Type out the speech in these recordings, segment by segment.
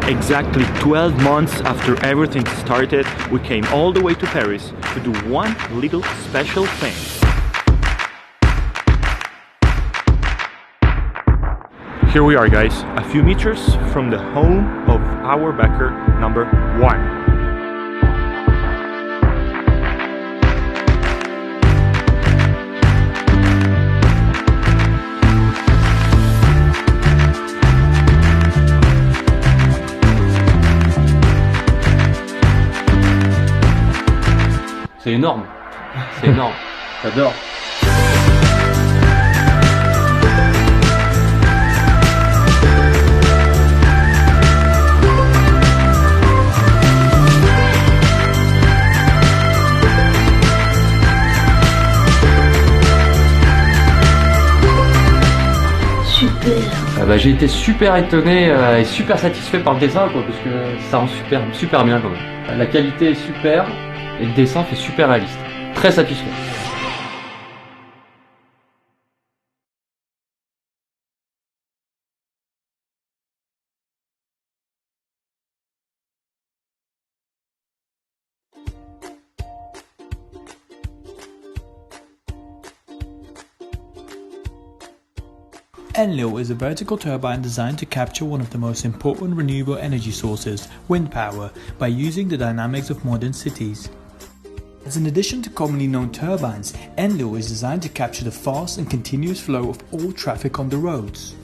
Exactly 12 months after everything started, we came all the way to Paris to do one little special thing. Here we are, guys, a few meters from the home of our backer number 1. C'est énorme, c'est énorme, j'adore. Super. J'ai été super étonné et super satisfait par le dessin, quoi, parce que ça rend super bien quand même. La qualité est super et le dessin fait super réaliste. Très satisfait. Enlil is a vertical turbine designed to capture one of the most important renewable energy sources, wind power, by using the dynamics of modern cities. As an addition to commonly known turbines, Enlil is designed to capture the fast and continuous flow of all traffic on the roads.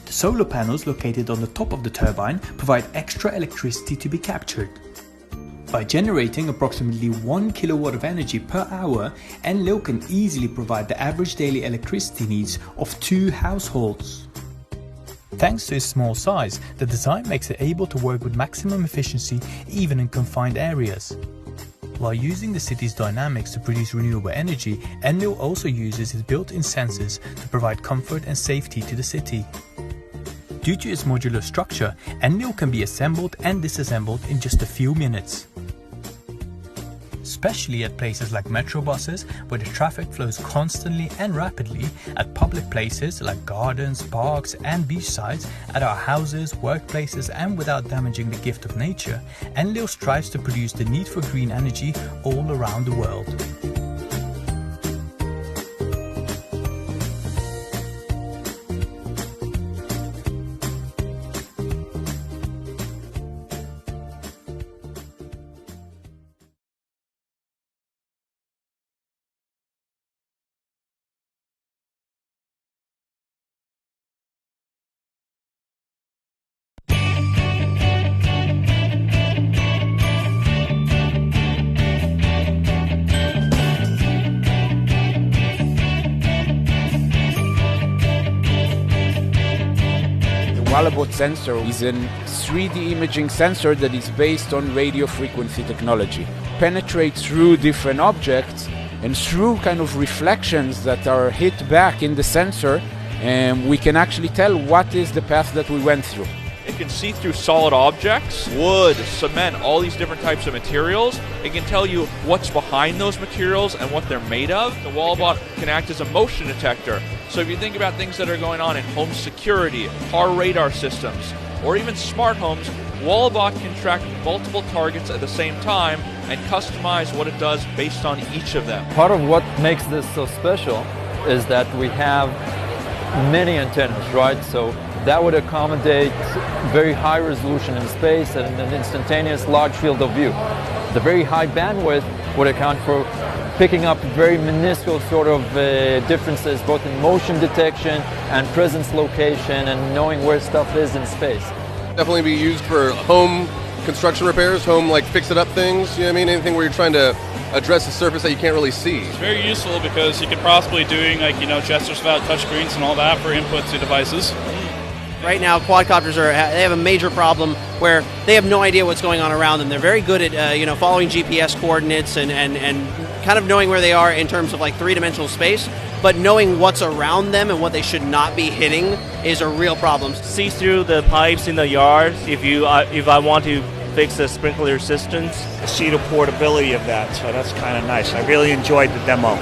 The solar panels located on the top of the turbine provide extra electricity to be captured. By generating approximately 1 kilowatt of energy per hour, Enlil can easily provide the average daily electricity needs of 2 households. Thanks to its small size, the design makes it able to work with maximum efficiency even in confined areas. While using the city's dynamics to produce renewable energy, Enlil also uses its built-in sensors to provide comfort and safety to the city. Due to its modular structure, Enlil can be assembled and disassembled in just a few minutes. Especially at places like metro buses, where the traffic flows constantly and rapidly, at public places like gardens, parks and beachsides, at our houses, workplaces and without damaging the gift of nature, Enlil strives to produce the need for green energy all around the world. Walabot sensor is a 3D imaging sensor that is based on radio frequency technology. Penetrates through different objects and through kind of reflections that are hit back in the sensor, and we can actually tell what is the path that we went through. It can see through solid objects, wood, cement, all these different types of materials. It can tell you what's behind those materials and what they're made of. The walabot can act as a motion detector. So if you think about things that are going on in home security, car radar systems, or even smart homes, walabot can track multiple targets at the same time and customize what it does based on each of them. Part of what makes this so special is that we have many antennas, right? So that would accommodate very high resolution in space and an instantaneous large field of view. The very high bandwidth would account for picking up very minuscule sort of differences both in motion detection and presence location and knowing where stuff is in space. Definitely be used for home construction repairs, home like fix-it-up things, you know what I mean? Anything where you're trying to address a surface that you can't really see. It's very useful because you could possibly doing like, gestures without touchscreens and all that for input to devices. Right now, quadcopters they have a major problem where they have no idea what's going on around them. They're very good at following GPS coordinates and kind of knowing where they are in terms of like three-dimensional space, but knowing what's around them and what they should not be hitting is a real problem. See through the pipes in the yard if I want to fix the sprinkler systems. See the portability of that, so that's kind of nice. I really enjoyed the demo.